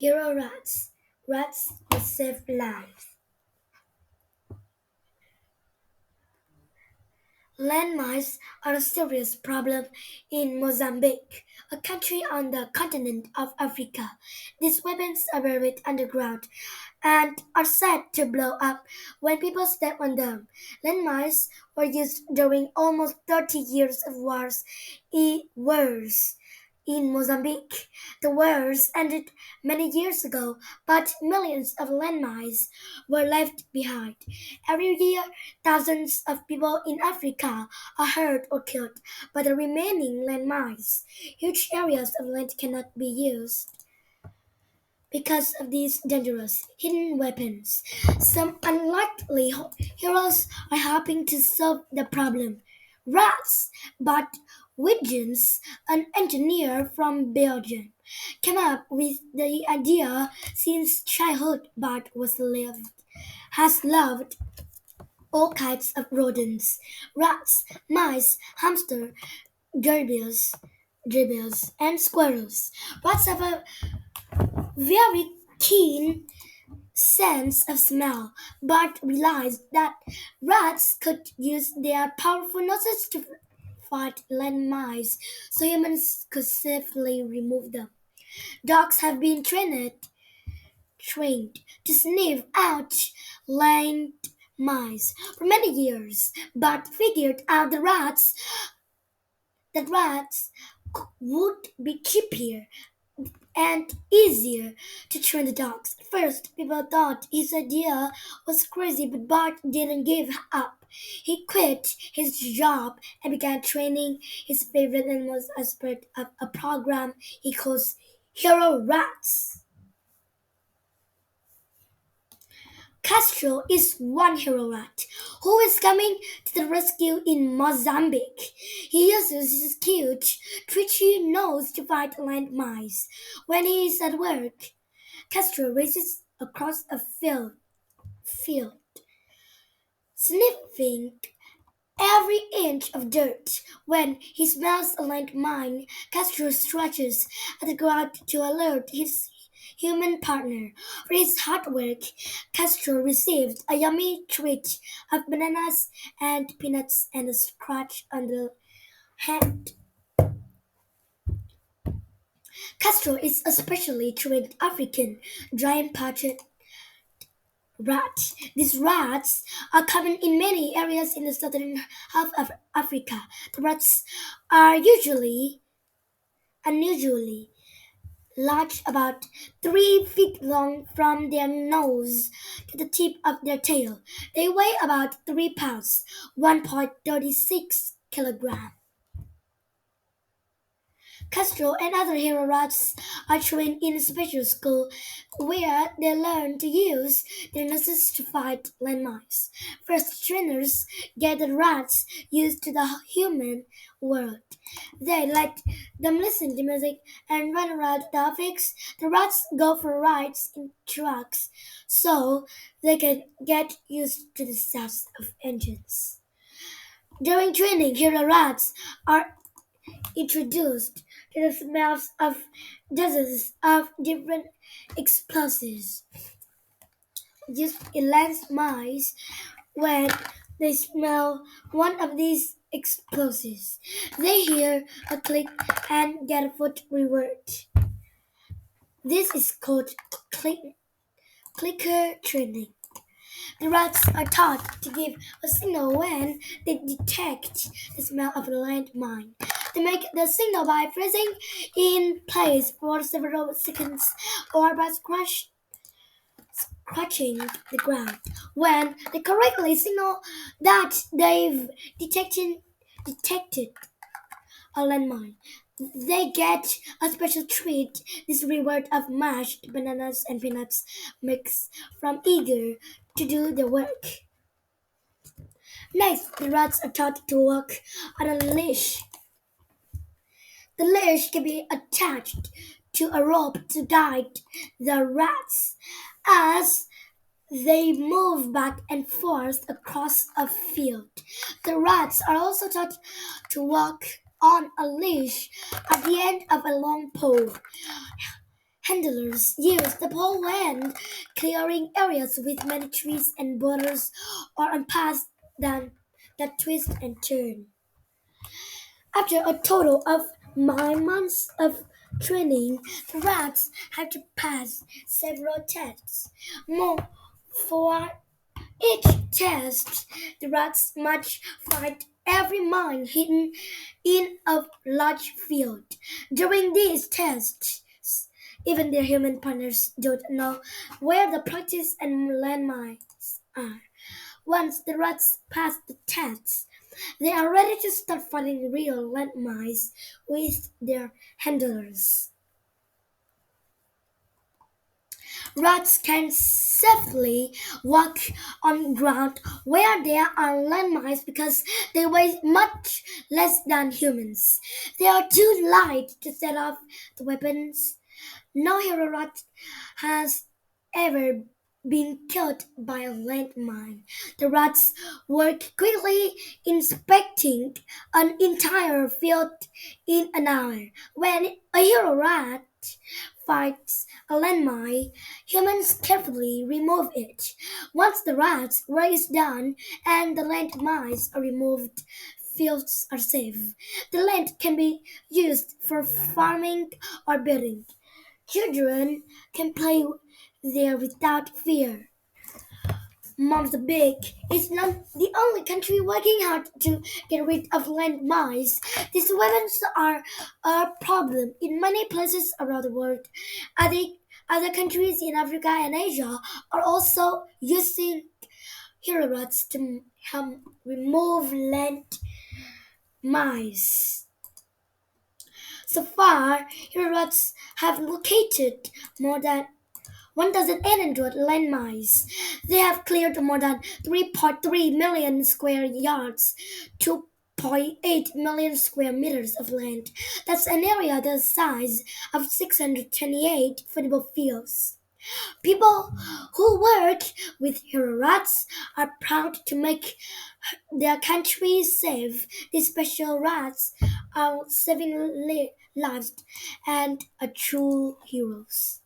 HeroRATs. Rats that save lives. Landmines are a serious problem in Mozambique, a country on the continent of Africa. These weapons are buried underground and are said to blow up when people step on them. Landmines were used during almost 30 years of wars in Mozambique. The wars ended many years ago, but millions of landmines were left behind. Every year, thousands of people in Africa are hurt or killed by the remaining landmines. Huge areas of land cannot be used because of these dangerous hidden weapons. Some unlikely heroes are helping to solve the problem. Rats, but Wiggins, an engineer from Belgium, came up with the idea since childhood but has loved all kinds of rodents, rats, mice, hamster, gerbils, and squirrels. Rats have a very keen sense of smell, but realized that rats could use their powerful noses to fight land mice, so humans could safely remove them. Dogs have been trained to sniff out land mice for many years, but figured out that rats would be cheaper and easier to train the dogs. At first, people thought his idea was crazy, but Bart didn't give up. He quit his job and began training his favorite animals as part of a program he calls Hero Rats. Castro is one hero rat who is coming to the rescue in Mozambique. He uses his cute, twitchy nose to fight land mice. When he is at work, Castro races across a field, sniffing every inch of dirt. When he smells a landmine, Castro stretches at the ground to alert his human partner. For his hard work, Castro received a yummy treat of bananas and peanuts and a scratch on the hand. Castro is a specially trained African giant-patted rat. These rats are common in many areas in the southern half of Africa. The rats are unusually large, about 3 feet long from their nose to the tip of their tail. They weigh about 3 pounds, 1.36 kilograms. Castro and other hero rats are trained in a special school where they learn to use their noses to fight landmines. First, trainers get the rats used to the human world. They let them listen to music and run around the office. The rats go for rides in trucks so they can get used to the sounds of engines. During training, hero rats are introduced to the smells of dozens of different explosives used in land mines. When they smell one of these explosives, they hear a click and get a foot reward. This is called clicker training. The rats are taught to give a signal when they detect the smell of a landmine. They make the signal by freezing in place for several seconds or by scratching the ground. When they correctly signal that they've detected a landmine, they get a special treat. This reward of mashed bananas and peanuts mix from eager to do the work. Next, the rats are taught to walk on a leash. The leash can be attached to a rope to guide the rats as they move back and forth across a field. The rats are also taught to walk on a leash at the end of a long pole, handlers use the pole when clearing areas with many trees and borders or on paths that twist and turn. After a total of 9 months of training, the rats have to pass several tests. More for each test, the rats must find every mine hidden in a large field. During these tests, even their human partners don't know where the practice and landmines are. Once the rats pass the tests, they are ready to start fighting real landmines with their handlers. Rats can safely walk on ground where there are landmines because they weigh much less than humans. They are too light to set off the weapons. No hero rat has ever been killed by a landmine. The rats work quickly, inspecting an entire field in an hour. When a hero rat finds a landmine, humans carefully remove it. Once the rat's work is done and the landmines are removed, fields are safe. The land can be used for farming or building. Children can play there without fear. Mozambique is not the only country working hard to get rid of landmines. These weapons are a problem in many places around the world. Other countries in Africa and Asia are also using HeroRATs to help remove landmines. So far, HeroRATs have located more than 1,800 landmines. They have cleared more than 3.3 million square yards, 2.8 million square meters of land. That's an area the size of 628 football fields. People who work with HeroRATs are proud to make their country safe. These special rats are saving lives and are true heroes.